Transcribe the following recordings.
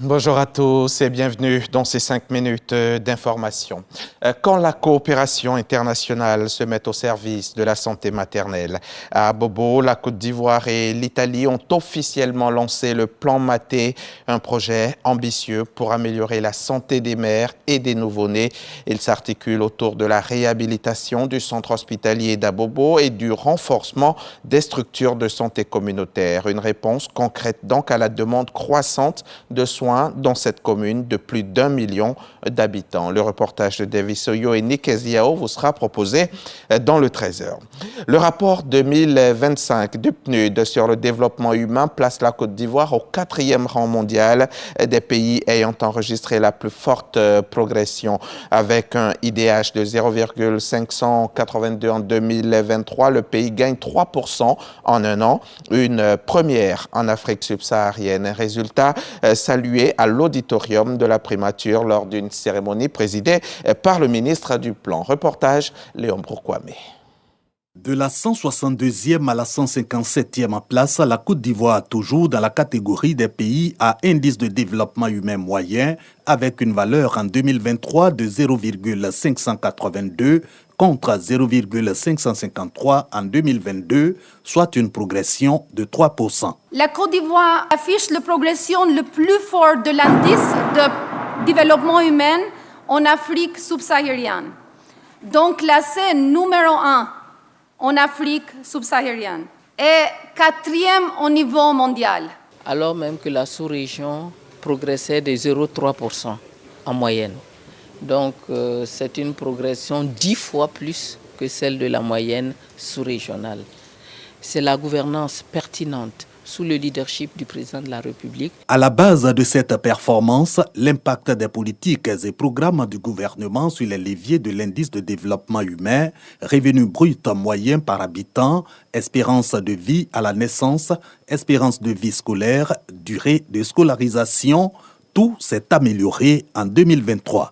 Bonjour à tous et bienvenue dans ces 5 minutes d'information. Quand la coopération internationale se met au service de la santé maternelle, à Bobo, la Côte d'Ivoire et l'Italie ont officiellement lancé le plan Maté, un projet ambitieux pour améliorer la santé des mères et des nouveau-nés. Il s'articule autour de la réhabilitation du centre hospitalier d'Abobo et du renforcement des structures de santé communautaire. Une réponse concrète donc à la demande croissante de soins dans cette commune de plus d'1 million d'habitants. Le reportage de Davis Oyo et Nick Eziao vous sera proposé dans le 13h. Le rapport 2025 du PNUD sur le développement humain place la Côte d'Ivoire au 4e rang mondial des pays ayant enregistré la plus forte progression. Avec un IDH de 0,582 en 2023, le pays gagne 3% en un an, une première en Afrique subsaharienne. Un résultat salué à l'auditorium de la primature lors d'une cérémonie présidée par le ministre du Plan. Reportage Léon Broukwame. De la 162e à la 157e place, la Côte d'Ivoire toujours dans la catégorie des pays à indice de développement humain moyen avec une valeur en 2023 de 0,582 contre 0,553 en 2022, soit une progression de 3%. La Côte d'Ivoire affiche la progression le plus fort de l'indice de développement humain en Afrique subsaharienne. Donc classé numéro 1 en Afrique subsaharienne et 4e au niveau mondial. Alors même que la sous-région progressait de 0,3% en moyenne. Donc c'est une progression 10 fois plus que celle de la moyenne sous-régionale. C'est la gouvernance pertinente sous le leadership du président de la République. À la base de cette performance, l'impact des politiques et programmes du gouvernement sur les leviers de l'indice de développement humain, revenu brut moyen par habitant, espérance de vie à la naissance, espérance de vie scolaire, durée de scolarisation, tout s'est amélioré en 2023.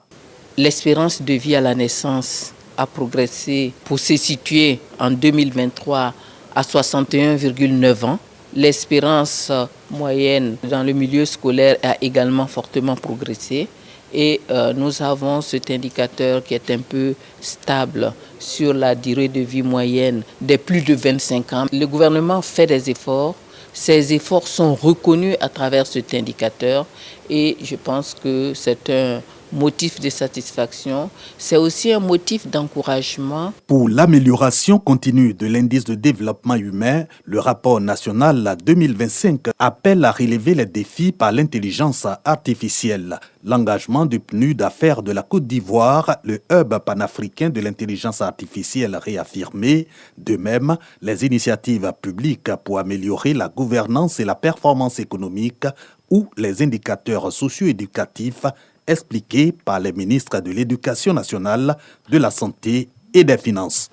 L'espérance de vie à la naissance a progressé pour se situer en 2023 à 61,9 ans. L'espérance moyenne dans le milieu scolaire a également fortement progressé et nous avons cet indicateur qui est un peu stable sur la durée de vie moyenne des plus de 25 ans. Le gouvernement fait des efforts. Ces efforts sont reconnus à travers cet indicateur et je pense que c'est un motif de satisfaction, c'est aussi un motif d'encouragement. Pour l'amélioration continue de l'indice de développement humain, le rapport national 2025 appelle à relever les défis par l'intelligence artificielle. L'engagement du PNUD à faire de la Côte d'Ivoire le hub panafricain de l'intelligence artificielle réaffirmé. De même, les initiatives publiques pour améliorer la gouvernance et la performance économique ou les indicateurs socio-éducatifs expliqué par les ministres de l'Éducation nationale, de la Santé et des Finances.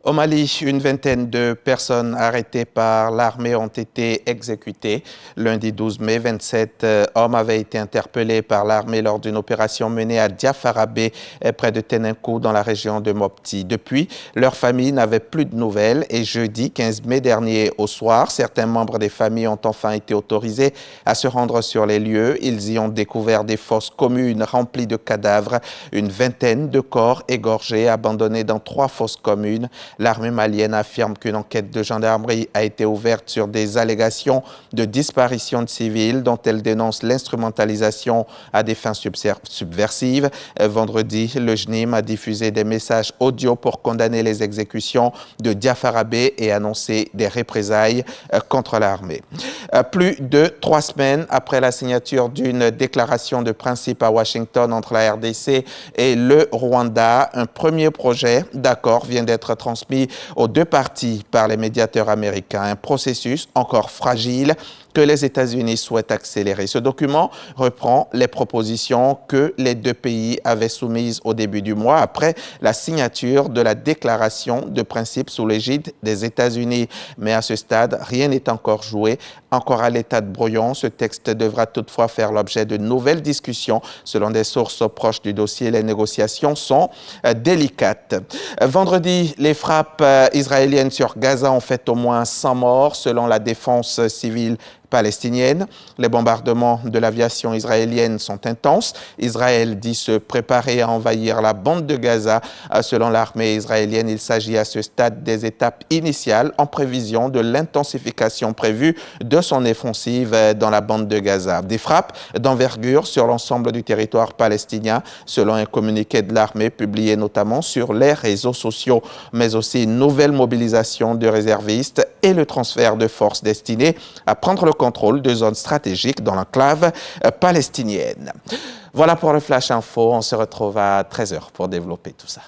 Au Mali, une vingtaine de personnes arrêtées par l'armée ont été exécutées. Lundi 12 mai, 27 hommes avaient été interpellés par l'armée lors d'une opération menée à Diafarabé, près de Tenenkou, dans la région de Mopti. Depuis, leurs familles n'avaient plus de nouvelles et jeudi 15 mai dernier au soir, certains membres des familles ont enfin été autorisés à se rendre sur les lieux. Ils y ont découvert des fosses communes remplies de cadavres, une vingtaine de corps égorgés, abandonnés dans 3 fosses communes. L'armée malienne affirme qu'une enquête de gendarmerie a été ouverte sur des allégations de disparition de civils dont elle dénonce l'instrumentalisation à des fins subversives. Vendredi, le JNIM a diffusé des messages audio pour condamner les exécutions de Diafarabé et annoncer des représailles contre l'armée. Plus de 3 semaines après la signature d'une déclaration de principe à Washington entre la RDC et le Rwanda, un premier projet d'accord vient d'être transmis aux 2 parties par les médiateurs américains. Un processus encore fragile que les États-Unis souhaitent accélérer. Ce document reprend les propositions que les 2 pays avaient soumises au début du mois après la signature de la déclaration de principe sous l'égide des États-Unis. Mais à ce stade, rien n'est encore joué. Encore à l'état de brouillon, ce texte devra toutefois faire l'objet de nouvelles discussions. Selon des sources proches du dossier, les négociations sont délicates. Vendredi, les frappes israéliennes sur Gaza ont fait au moins 100 morts. Selon la défense civile palestinienne. Les bombardements de l'aviation israélienne sont intenses. Israël dit se préparer à envahir la bande de Gaza. Selon l'armée israélienne, il s'agit à ce stade des étapes initiales en prévision de l'intensification prévue de son offensive dans la bande de Gaza. Des frappes d'envergure sur l'ensemble du territoire palestinien, selon un communiqué de l'armée publié notamment sur les réseaux sociaux, mais aussi une nouvelle mobilisation de réservistes et le transfert de forces destinées à prendre le contrôle de zones stratégiques dans l'enclave palestinienne. Voilà pour le Flash Info. On se retrouve à 13h pour développer tout ça.